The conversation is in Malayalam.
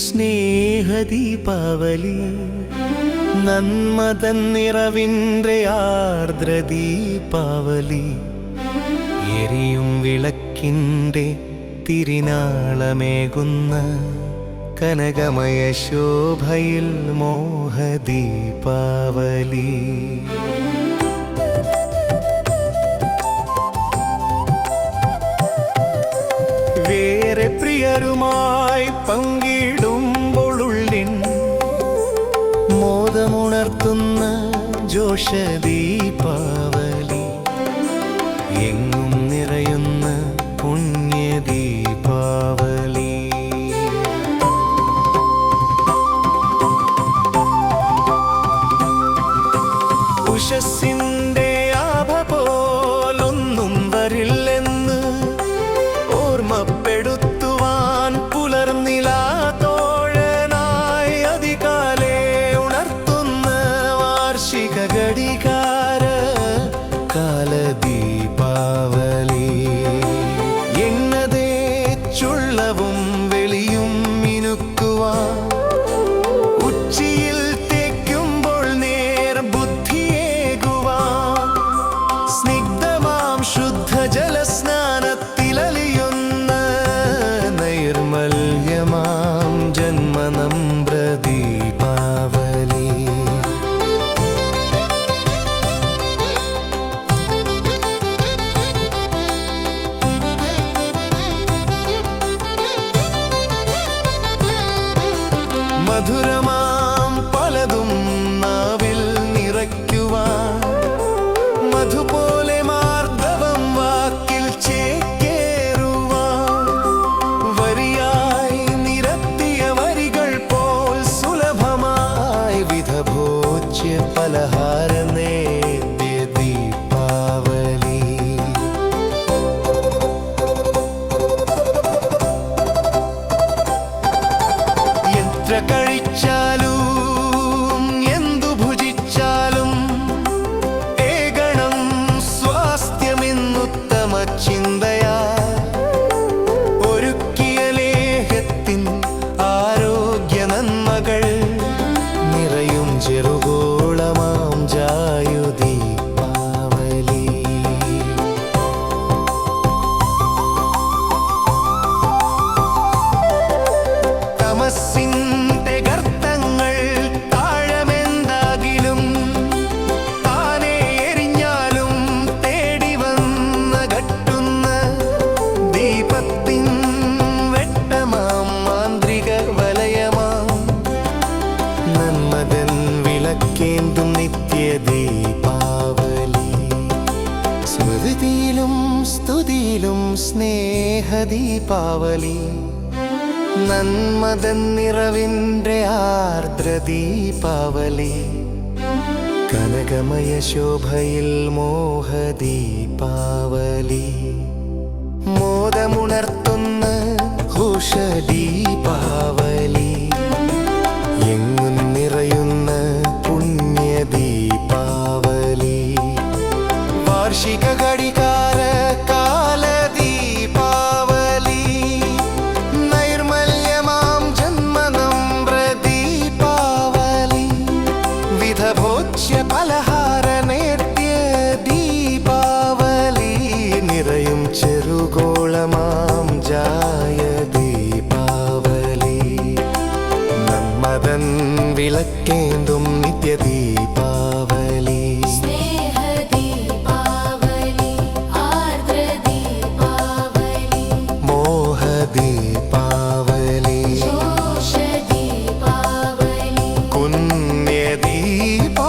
സ്നേഹദീപാവലി നന്മതൻ നിറവിൻ്റെ ആർദ്രദീപാവലി എരിയും വിളക്കിൻ്റെ തിരിനാളമേകുന്ന കനകമയ ശോഭയിൽ മോഹദീപാവലി. വേറെ പ്രിയരുമായി പങ്കിടുമ്പോഴുള്ളിൻ മോദമുണർത്തുന്ന ജോഷദീപാവലി എങ്ങും നിറയുന്ന പുണ്യദീപാവലി. ഉഷസ്സിൻ്റെ ആഭ പോലൊന്നും വരില്ലെന്ന് ഓർമ്മപ്പെടുത്തുവാൻ പുലർനിലാതോഴനായി അതികാലേ ഉണർത്തുന്ന വാർഷിക ഘടികാര കാലദീപാവലി. എണ്ണതേ ചുള്ളവും വെളിയും മിനുക്കുവാൻ ഉച്ചിയിൽ തേക്കുമ്പോൾ നേർ ബുദ്ധിയേകുവാൻ സ്നിഗ്ധമാം ശുദ്ധജലസ്നാനത്തിലലിയുന്ന നൈർമല്യമാം ജന്മനമ്രദീപാവലി. മധുരമാം പലതും നാവിൽ നിറയ്ക്കുവാൻ മധുപോലെ മാർദ്ദവം വാക്കിൽ ചേക്കേറുവാൻ വരിയായി നിരത്തിയ വരികൾ പോൽ സുലഭമായി വിധഭോജ്യ പലഹാര നേദ്യ ദീപാവലി. എത്ര കഴിച്ചാലും എന്തു ഭുജിച്ചാലും ഏകണം സ്വാസ്ഥ്യമെന്നുത്തമ ചിന്തയാ ഒരുക്കിയ ലേഹത്തിൻ ആരോഗ്യ നന്മകൾ നിറയും ചെറുകോളമാം ജായുദീപാവലി. തമസ്സിൻ്റെ ഗർത്തങ്ങൾ താഴമെന്താകിലും താനേ എരിഞ്ഞാലും തേടി വന്ന കട്ടുന്ന ദീപത്തിൻ വെട്ടമാം മാന്ത്രിക വലയമാം നന്മതൻ വിളക്കേന്തും നിത്യദീപാവലി. സ്മൃതിയിലും സ്തുതിയിലും സ്നേഹദീപാവലി നന്മതൻ നിറവിൻ്റെ ആർദ്രദീപാവലി കനകമയ ശോഭയിൽ മോഹദീപാവലി. മോദമുണർത്തുന്ന ഹുഷദീപാവലി എങ്ങും നിറയുന്ന പുണ്യദീപാവലി. വാർഷിക ഘടികാര കാലദീപാവലി നൈർമല്യമാം ജന്മനമ്രദീപാവലി വിധഭോജ്യ പലഹാര നേദ്യ ദീപാവലി നിറയും ചെറുകോളമാം ജായ ദീപാവലി. നന്മതൻ വിളക്കേന്തും നിത്യദീപാവലി. മോഹദീപാവലി. കുന്യദീപാവലി.